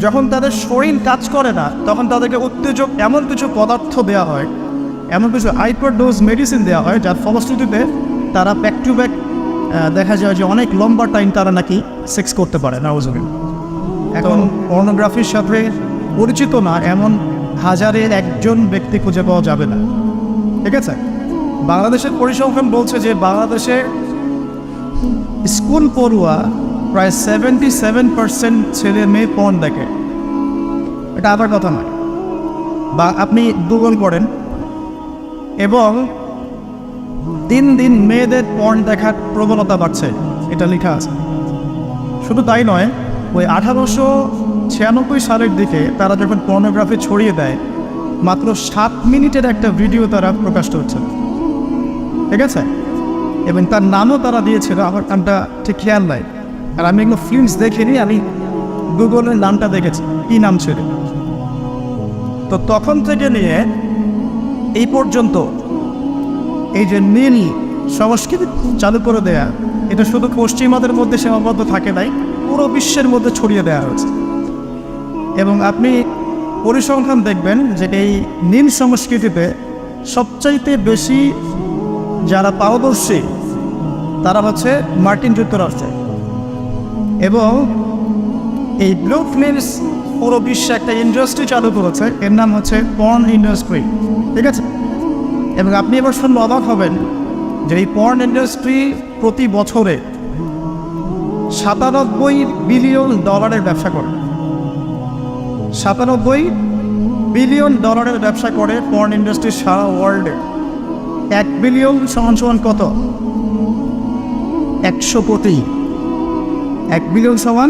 যখন তাদের শরীর কাজ করে না তখন তাদেরকে উত্তেজক এমন কিছু পদার্থ দেওয়া হয়, এমন কিছু হাইপার ডোজ মেডিসিন দেওয়া হয়, যার ফলশ্রুতিতে তারা ব্যাক টু ব্যাক দেখা যায় যে অনেক লম্বা টাইম তারা নাকি সেক্স করতে পারে নাউজুবিল্লাহ। এখন পর্নোগ্রাফির সাথে পরিচিত না এমন হাজারের একজন ব্যক্তি খুঁজে পাওয়া যাবে না, ঠিক আছে? বাংলাদেশের পরিসংখ্যান বলছে যে বাংলাদেশে স্কুল পড়ুয়া প্রায় 77% ছেলে মেয়ে পর্ন দেখে। এটা আবার কথা নয়, বা আপনি গুগল করেন এবং দিন দিন মেয়েদের পর্ন দেখার প্রবণতা বাড়ছে, এটা লেখা আছে। শুধু তাই নয়, ওই 1896 সালের দিকে তারা যখন পর্নোগ্রাফি ছড়িয়ে দেয়, মাত্র 7 মিনিটের একটা ভিডিও তারা প্রকাশ করছে, ঠিক আছে? এবং তার নামও তারা দিয়েছিল, আমার নামটা ঠিক খেয়াল নাই, আর আমি এগুলো ফিল্মস দেখিনি, আমি গুগলের নামটা দেখেছি কী নাম ছিল। তো তখন থেকে নিয়ে এই পর্যন্ত এই যে নীল সংস্কৃতি চালু করে দেয়া, এটা শুধু পশ্চিমাদের মধ্যে সীমাবদ্ধ থাকে নাই, পুরো বিশ্বের মধ্যে ছড়িয়ে দেওয়া হয়েছে। এবং আপনি পরিসংখ্যান দেখবেন যে এই নীল সংস্কৃতিতে সবচাইতে বেশি যারা পারদর্শী তারা হচ্ছে মার্কিন যুক্তরাষ্ট্রে। এবং এই ব্লু ফিল্মস পুরো বিশ্বে একটা ইন্ডাস্ট্রি চালু করেছে, এর নাম হচ্ছে পর্ন ইন্ডাস্ট্রি, ঠিক আছে? এবং আপনি এবার শুনলে অবাক হবেন যে এই পর্ন ইন্ডাস্ট্রি প্রতি বছরে $97 বিলিয়ন ব্যবসা করে। $97 বিলিয়ন ব্যবসা করে পর্ন ইন্ডাস্ট্রি সারা ওয়ার্ল্ডে। 1 বিলিয়ন সমান কত? 100 কোটি। 1 বিলিয়ন সমান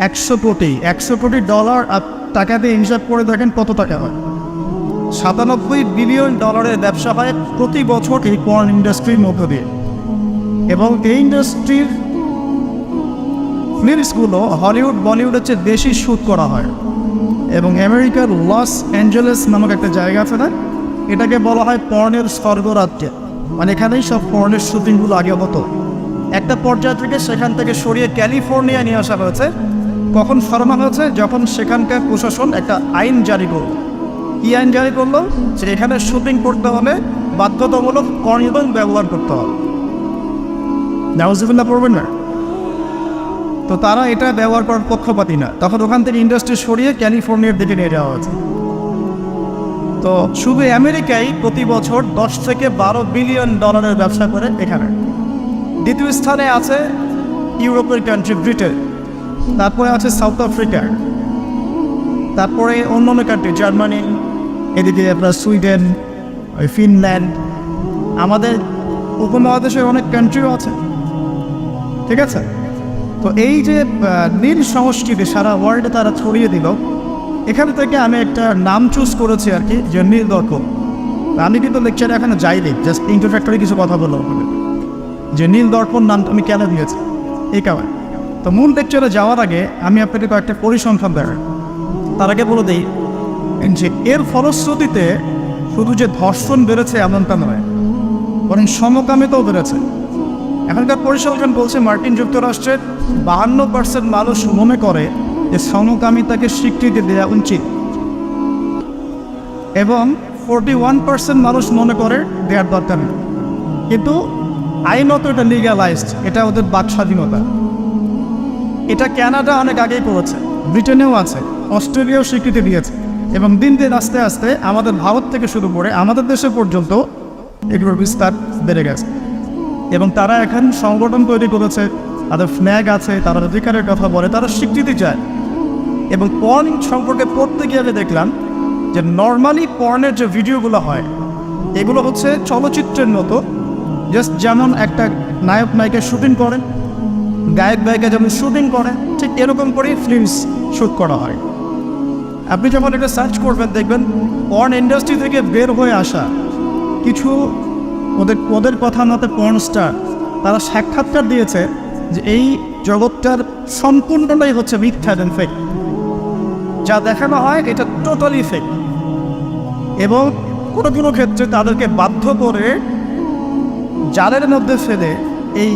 100 কোটি। 100 কোটি ডলার টাকা দিয়ে হিসাব করে দেখেন কত টাকা হয়। $97 বিলিয়ন ব্যবসা হয় প্রতি বছর এই পর্ন ইন্ডাস্ট্রির মধ্য দিয়ে। এবং এই ইন্ডাস্ট্রির ফিল্মসগুলো হলিউড বলিউডের চেয়ে বেশি শ্যুট করা হয়। এবং আমেরিকার লস অ্যাঞ্জেলেস নামক একটা জায়গা আছে না, এটাকে বলা হয় পর্নের স্বর্গরাজ্য। মানে এখানেই সব পর্নের শুটিংগুলো আগে হতো। একটা পর্যায় থেকে সেখান থেকে সরিয়ে ক্যালিফোর্নিয়া নিয়ে আসা হয়েছে। কখন সরানো হয়েছে? যখন সেখানকার প্রশাসন একটা আইন জারি করল। কী আইন জারি করলো? যে এখানে শুটিং করতে হলে বাধ্যতামূলক কর্নিডন ব্যবহার করতে হবে। নাউজুবিল্লাহ পড়বেন না? তো তারা এটা ব্যবহার করার পক্ষপাতী না, তখন ওখান থেকে ইন্ডাস্ট্রি সরিয়ে ক্যালিফোর্নিয়ার দিকে নিয়ে যাওয়া হয়েছে। তো শুধু আমেরিকায় প্রতি বছর 10 থেকে 12 বিলিয়ন ডলারের ব্যবসা করে এখানে। দ্বিতীয় স্থানে আছে ইউরোপের কান্ট্রি ব্রিটেন, তারপরে আছে সাউথ আফ্রিকা, তারপরে অন্যান্য কান্ট্রি জার্মানি, এদিকে আপনার সুইডেন, ফিনল্যান্ড, আমাদের উপমহাদেশের অনেক কান্ট্রিও আছে, ঠিক আছে? তো এই যে নীল সংস্কৃতি সারা ওয়ার্ল্ডে তারা ছড়িয়ে দিল, এখান থেকে আমি একটা নাম চুজ করেছি আর কি, যে নীল দর্পণ। আমি কিন্তু লেকচারে এখানে যাইনি, জাস্ট ইন্ট্রোডাক্টরি কিছু কথা বললাম যে নীল দর্পণ নামটা আমি কেন দিয়েছি এই কারণে। তো মূল লেকচারে যাওয়ার আগে আমি আপনাকে কয়েকটা পরিসংখ্যান দেখাই। তার আগে বলে দিই যে এর ফলশ্রুতিতে শুধু যে ধর্ষণ বেড়েছে এমনটা নয়, বরং সমকামিতাও বেড়েছে। এখনকার পরিসংখ্যান বলছে মার্কিন যুক্তরাষ্ট্রের 52% মানুষ মনে করে যে সমকামিতাকে স্বীকৃতি দেওয়া উচিত, এবং 41% মানুষ মনে করে দেওয়ার দরকার নেই। কিন্তু আইনত এটা লিগ্যালাইজড, এটা ওদের বাক স্বাধীনতা। এটা কানাডা অনেক আগেই করেছে, ব্রিটেনেও আছে, অস্ট্রেলিয়াও স্বীকৃতি দিয়েছে, এবং দিন দিন আস্তে আস্তে আমাদের ভারত থেকে শুরু করে আমাদের দেশে পর্যন্ত এগুলোর বিস্তার বেড়ে গেছে। এবং তারা এখন সংগঠন তৈরি করেছে, তাদের ফ্ল্যাগ আছে, তারা অধিকারের কথা বলে, তারা স্বীকৃতি চায়। এবং পর্ন সম্পর্কে পড়তে গিয়ে আমি দেখলাম যে নর্মালি পর্নের যে ভিডিওগুলো হয় এগুলো হচ্ছে চলচ্চিত্রের মতো, জাস্ট যেমন একটা নায়ক নায়িকা শুটিং করেন, গায়ক গায়িকা যেমন শুটিং করে, ঠিক এরকম করেই ফিল্মস শ্যুট করা হয়। আপনি যখন এটা সার্চ করবেন দেখবেন পর্ন ইন্ডাস্ট্রি থেকে বের হয়ে আসা কিছু ওদের কথা মতে পর্ন স্টার, তারা সাক্ষাৎকার দিয়েছে যে এই জগৎটার সম্পূর্ণটাই হচ্ছে মিথ্যা এবং ফেক। যা দেখানো হয় এটা টোটালি ফেক। এবং কোনো কোনো ক্ষেত্রে তাদেরকে বাধ্য করে জালের মধ্যে ফেলে এই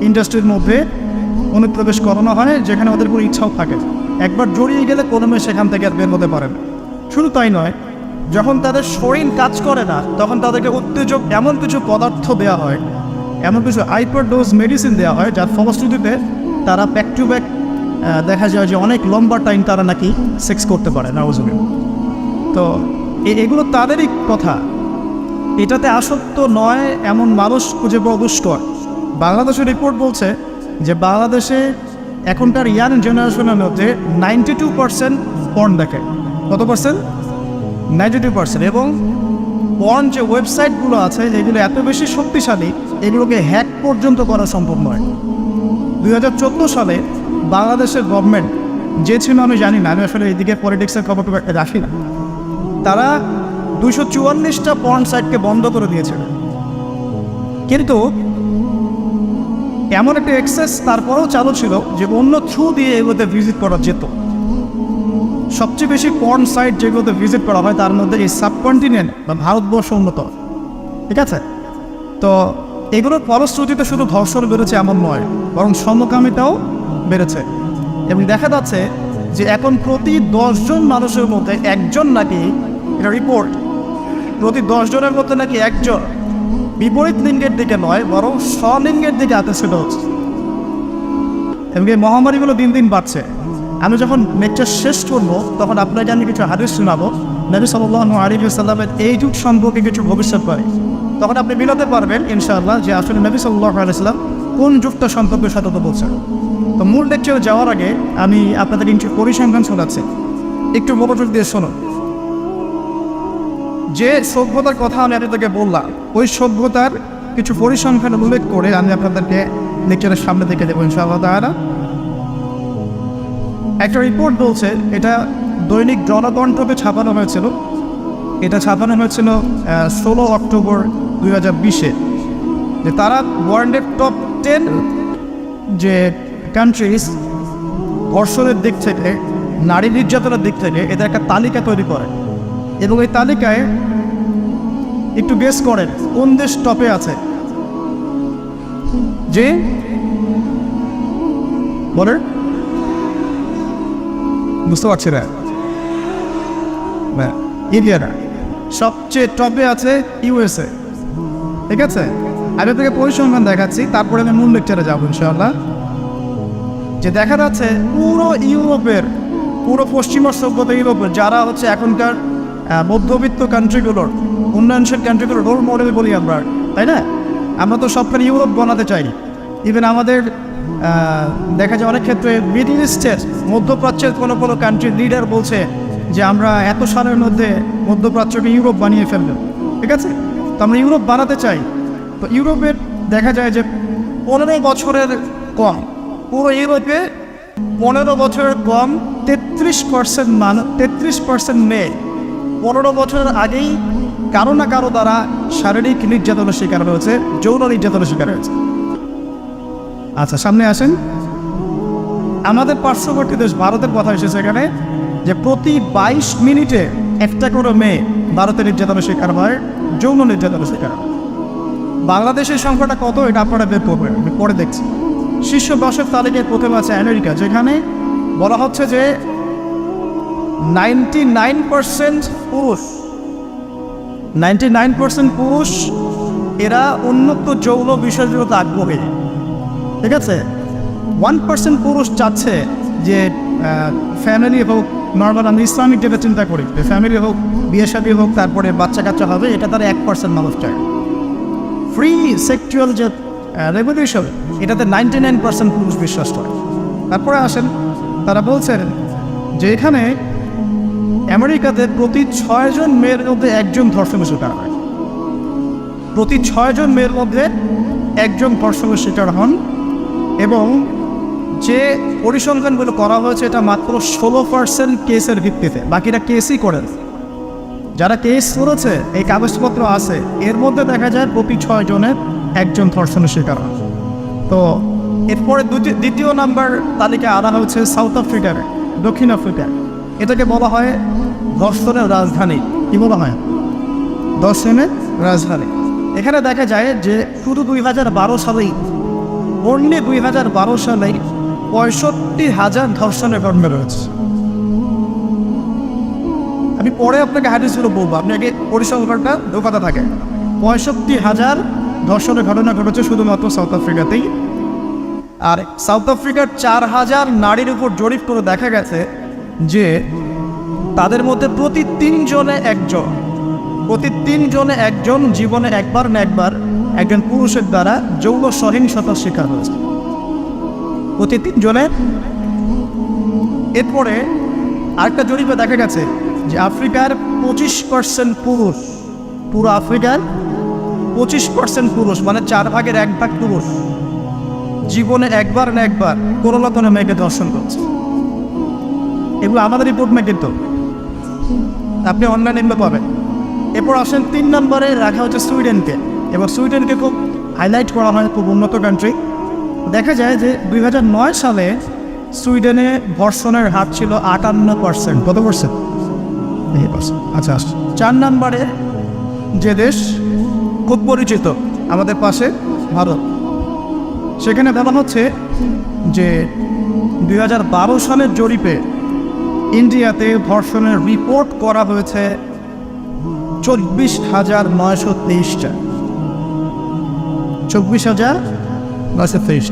ইন্ডাস্ট্রির মধ্যে অনুপ্রবেশ করানো হয়, যেখানে ওদের কোনো ইচ্ছাও থাকে। একবার জড়িয়ে গেলে কোনো মেয়ে সেখান থেকে আর বের হতে পারে না। শুধু তাই নয়, যখন তাদের শরীর কাজ করে না তখন তাদেরকে উত্তেজক এমন কিছু পদার্থ দেওয়া হয়, এমন কিছু হাইপারডোজ মেডিসিন দেওয়া হয় যার ফলশ্রুতিতে তারা ব্যাক টু ব্যাক দেখা যায় যে অনেক লম্বা টাইম তারা নাকি সেক্স করতে পারে নাউজুবিল্লাহ। তো এগুলো তাদেরই কথা, এটাতে আসক্ত নয় এমন মানুষ খুঁজে পাওয়া দুষ্কর। বাংলাদেশের রিপোর্ট বলছে যে বাংলাদেশে এখনকার ইয়াং জেনারেশনের মধ্যে 92% পর্ন দেখে। কত পার্সেন্ট? 92%। এবং পর্ন যে ওয়েবসাইটগুলো আছে যেগুলো এত বেশি শক্তিশালী, এগুলোকে হ্যাক পর্যন্ত করা সম্ভব নয়। 2014 সালে বাংলাদেশের গভর্নমেন্ট যে ছিল আমি জানি না, আমি আসলে এইদিকে পলিটিক্সের খবর রাখি না, তারা 244টা পর্ন সাইটকে বন্ধ করে দিয়েছিল। কিন্তু এমন একটা অ্যাক্সেস তারপরেও চালু ছিল যে অন্য থ্রু দিয়ে এগুলোতে ভিজিট করা যেত। সবচেয়ে বেশি পর্ন সাইট যেগুলোতে ভিজিট করা হয় তার মধ্যে এই সাবকন্টিনেন্ট বা ভারতবর্ষ অন্যতম, ঠিক আছে? তো এগুলোর ফলশ্রুতিতে শুধু ধর্ষণ বেড়েছে এমন নয়, বরং সমকামিতাও বেড়েছে। এবং দেখা যাচ্ছে যে এখন প্রতি 10 জন মানুষের মধ্যে একজন নাকি, এটা রিপোর্ট, প্রতি 10 জনের মধ্যে নাকি একজন বিপরীত লিঙ্গের দিকে নয় বরং স্বলিঙ্গের দিকে আকর্ষিত হচ্ছে। এবং এই মহামারীগুলো দিন দিন বাড়ছে। আমি যখন লেকচার শেষ করবো তখন আপনাকে আমি কিছু হাদিস শোনাবো নবী সাল্লাল্লাহু আলাইহি ওয়াসাল্লামের এই যুগ সম্পর্কে কিছু ভবিষ্যৎবাণী। তখন আপনি মিলাতে পারবেন ইনশাআল্লাহ যে আসলে নবী সাল্লাল্লাহু আলাইহি ওয়াসাল্লাম কোন যুগটা সম্পর্কে সতর্ক বলছেন। তো মূল লেকচারে যাওয়ার আগে আমি আপনাদের কিছু পরিসংখ্যান শোনাচ্ছি, একটু মনোযোগ দিয়ে শুনুন। যে সভ্যতার কথা আমি আপনাদেরকে বললাম ওই সভ্যতার কিছু পরিসংখ্যান উল্লেখ করে আমি আপনাদেরকে লেকচারের সামনে দেখে দেবো ইনশাআল্লাহ তাআলা। একটা রিপোর্ট বলছে, এটা দৈনিক জনকণ্ঠকে ছাপানো হয়েছিল, এটা ছাপানো হয়েছিল 16 অক্টোবর 2020-এ, যে তারা ওয়ার্ল্ডের টপ 10 যে কান্ট্রিজ ধর্ষণের দিক থেকে, নারী নির্যাতনের দিক থেকে এদের একটা তালিকা তৈরি করে। এবং এই তালিকায় একটু গেস করেন কোন দেশ টপে আছে? যে বলেন, বুঝতে পারছি না, ইন্ডিয়াটা সবচেয়ে টপে আছে ইউএসএ, ঠিক আছে? আমি আপনাকে পরিসংখ্যান দেখাচ্ছি, তারপরে আমি মূল লেকচারে যাবো ইনশাআল্লাহ। যে দেখা যাচ্ছে পুরো ইউরোপের, পুরো পশ্চিমা সভ্যতা ইউরোপের যারা হচ্ছে এখনকার মধ্যবিত্ত কান্ট্রিগুলোর, উন্নয়নশীল কান্ট্রিগুলোর রোল মডেল বলি আমরা, তাই না? আমরা তো সবখানে ইউরোপ বানাতে চাই। ইভেন আমাদের দেখা যায় অনেক ক্ষেত্রে মিডল ইস্টের, মধ্যপ্রাচ্যের কোনো কোনো কান্ট্রির লিডার বলছে যে আমরা এত সালের মধ্যে মধ্যপ্রাচ্যকে ইউরোপ বানিয়ে ফেলব, ঠিক আছে? তো আমরা ইউরোপ বানাতে চাই। তো ইউরোপের দেখা যায় যে 15 বছরের কম, পুরো ইউরোপে 15 বছরের কম 33% মেয়ে 15 বছরের আগেই কারো না কারো দ্বারা শারীরিক নির্যাতনের শিকার হয়েছে, যৌন নির্যাতনের শিকার হয়েছে। আচ্ছা, সামনে আসেন। আমাদের পার্শ্ববর্তী দেশ ভারতের কথা এসেছে এখানে, যে প্রতি 22 মিনিটে একটা করে মেয়ে ভারতের নির্যাতনের শিকার হয়, যৌন নির্যাতনের শিকার হয়। বাংলাদেশের সংখ্যাটা কত এটা আপনারা বের করবেন, আমি পরে দেখছি। শীর্ষ 10-এর তালিকায় প্রথমে আছে আমেরিকা, যেখানে বলা হচ্ছে যে 99% পুরুষ, 99% পুরুষ এরা উন্নত যৌন বিষয়গুলোতে আগ্রহী, ঠিক আছে? 1% পুরুষ চাচ্ছে যে ফ্যামিলি হোক, নর্মাল আমি ইসলামিক যেটা চিন্তা করি, ফ্যামিলি হোক, বিয়ে শাদী হোক, তারপরে বাচ্চা কাচ্চা হবে, এটা তারা 1% মানুষ চায়। ফ্রি সেক্সুয়াল যে রেভলিউশন, এটাতে 99% পুরুষ বিশ্বাস করে। তারপরে আসেন, তারা বলছেন যে এখানে আমেরিকাতে প্রতি 6 জন মেয়ের মধ্যে একজন ধর্ষণের শিকার হয়, প্রতি 6 জন মেয়ের মধ্যে একজন ধর্ষণের শিকার হন। এবং যে পরিসংখ্যানগুলো করা হয়েছে এটা মাত্র 16% কেসের ভিত্তিতে, বাকিরা কেসই করেন। যারা কেস করেছে, এই কাগজপত্র আছে, এর মধ্যে দেখা যায় প্রতি 6 জনের একজন ধর্ষণের শিকার হয়। তো এরপরে দ্বিতীয় নাম্বার তালিকায় আনা হয়েছে সাউথ আফ্রিকার, দক্ষিণ আফ্রিকা। এটাকে বলা হয় ধর্ষণের রাজধানী। কী বলা হয়? ধর্ষণের রাজধানী। এখানে দেখা যায় যে শুধু 2012 সালেই, অনলি 2012 সালেই 65,000 ধর্ষণের ঘটনা রয়েছে। আমি পরে আপনাকে হাদিসগুলো বলবো, আপনি আগে পরিসংখ্যানটা ঢোকাতে থাকে। 65,000 ধর্ষণের ঘটনা ঘটেছে শুধুমাত্র সাউথ আফ্রিকাতেই। আর সাউথ আফ্রিকার 4,000 নারীর উপর জরিপ করে দেখা গেছে যে তাদের মধ্যে প্রতি 3 জনে একজন জীবনে একবার না একবার একজন পুরুষের দ্বারা যৌন সহিংসতার শিকার হয়েছে, প্রতি 3 জনে। এরপরে আরেকটা জরিপে দেখা গেছে যে আফ্রিকার 25% পুরুষ, পুরো আফ্রিকার 25% পুরুষ, মানে 4 ভাগের 1 ভাগ পুরুষ জীবনে একবার না একবার কোনো না কোনো মেয়েকে ধর্ষণ করছে। এগুলো আমাদের রিপোর্ট না, কিন্তু আপনি অনলাইনে পাবেন। এরপর আসেন 3 নম্বরে রাখা হচ্ছে সুইডেনকে। এবার সুইডেনকে খুব হাইলাইট করা হয়, খুব উন্নত কান্ট্রি। দেখা যায় যে 2009 সালে সুইডেনে ধর্ষণের হার ছিল 58%। কত পার্সেন্ট? আচ্ছা, 4 নম্বরে যে দেশ খুব পরিচিত আমাদের পাশে, ভারত, সেখানে বলা হচ্ছে যে 2012 সালের জরিপে ইন্ডিয়াতে ধর্ষণের রিপোর্ট করা হয়েছে 24,923টা। 24,923।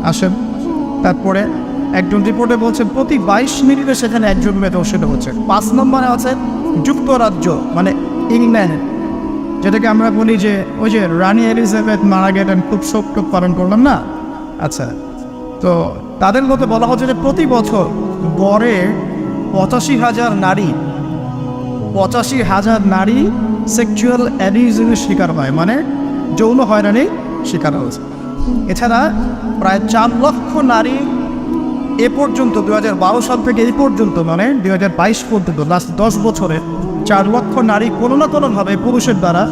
আসেন, তারপরে একজন রিপোর্টে বলছে প্রতি 22 মিনিটে সেখানে একজন মেয়ে ধর্ষিত হচ্ছে। 5 নম্বরে আছে যুক্তরাজ্য, মানে ইংল্যান্ড, যেটাকে আমরা বলি যে ওই যে রানী এলিজাবেথ মারা গেলেন, খুব শোক পালন করলাম না। আচ্ছা, তো তাদের মধ্যে বলা হচ্ছে যে প্রতি বছর গড়ে 85,000 নারী সেক্সুয়াল অ্যাবিউজের শিকার হয়, মানে যৌন হয়রানির শিকার হয়েছে। এছাড়া প্রায় 4 লক্ষ নারী এ পর্যন্ত 2012 সাল থেকে এই পর্যন্ত, মানে 2022 পর্যন্ত, লাস্ট 10 বছরে 4 লক্ষ নারী কোনো না কোনোভাবে পুরুষের দ্বারা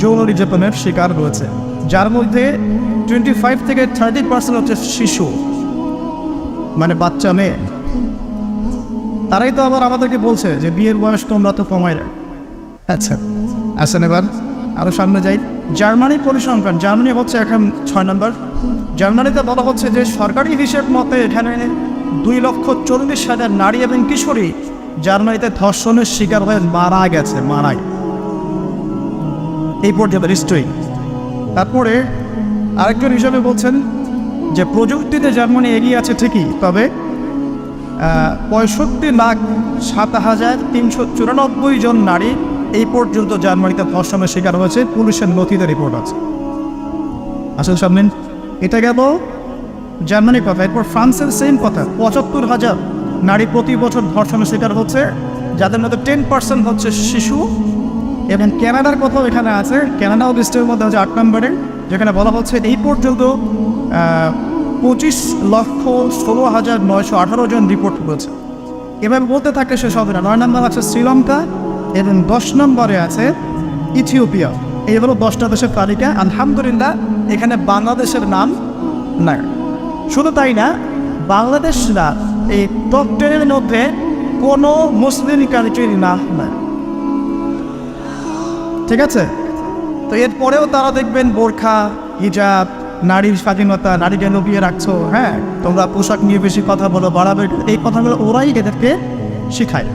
যৌন নির্যাতনের শিকার রয়েছে, যার মধ্যে 25 থেকে 30% হচ্ছে শিশু, মানে বাচ্চা মেয়ে। তারাই তো আবার আমাদেরকে বলছে যে বিয়ের বয়স তোমরা তো কমাই রাখ। আচ্ছা, আসেন এবার আরও সামনে যাই। জার্মানি পরিসংখ্যান, জার্মানি হচ্ছে এখন 6 নম্বর। জার্মানিতে বলা হচ্ছে যে সরকারি হিসেব মতে এখানে 2,40,000 নারী এবং কিশোরী জার্মানিতে ধর্ষণের শিকার হয়ে মারা গেছে, এই পর্যন্ত হিস্ট্রি। তারপরে আরেকজন হিসাবে বলছেন যে প্রযুক্তিতে জার্মানি এগিয়ে আছে ঠিকই, তবে 65,07,394 জন নারী এই পর্যন্ত জার্মানিতে ধর্ষণের শিকার হয়েছে, পুলিশের নথিতে রিপোর্ট আছে। আসলে সামনে এটা গেল জার্মানির কথা। এরপর ফ্রান্সের সেম কথা, 75,000 নারী প্রতি বছর ধর্ষণের শিকার হচ্ছে, যাদের মধ্যে 10% হচ্ছে শিশু। এবং কানাডার কথাও এখানে আছে, কানাডাও লিস্টের মধ্যে হচ্ছে 8 নম্বরে, যেখানে বলা হচ্ছে এই পর্যন্ত 25,16,918 জন রিপোর্ট করেছে। এভাবে বলতে থাকলে শেষ হবে না। 9 নম্বর আছে শ্রীলঙ্কা এবং 10 নম্বরে আছে ইথিওপিয়া। এই হলো 10টা দেশের তালিকা। আলহামদুলিল্লাহ এখানে বাংলাদেশের নাম নাই। শুধু তাই না, বাংলাদেশ না এই টপ 10-এর মধ্যে কোনো মুসলিম কান্ট্রির নাম নাই, ঠিক আছে? তো এরপরেও তারা দেখবেন বোরখা, হিজাব, নারীর স্বাধীনতা, নারীকে লুকিয়ে রাখছো, হ্যাঁ তোমরা পোশাক নিয়ে বেশি কথা বলো, বাড়াবে, এই কথাগুলো ওরাই এদেরকে শিখায়।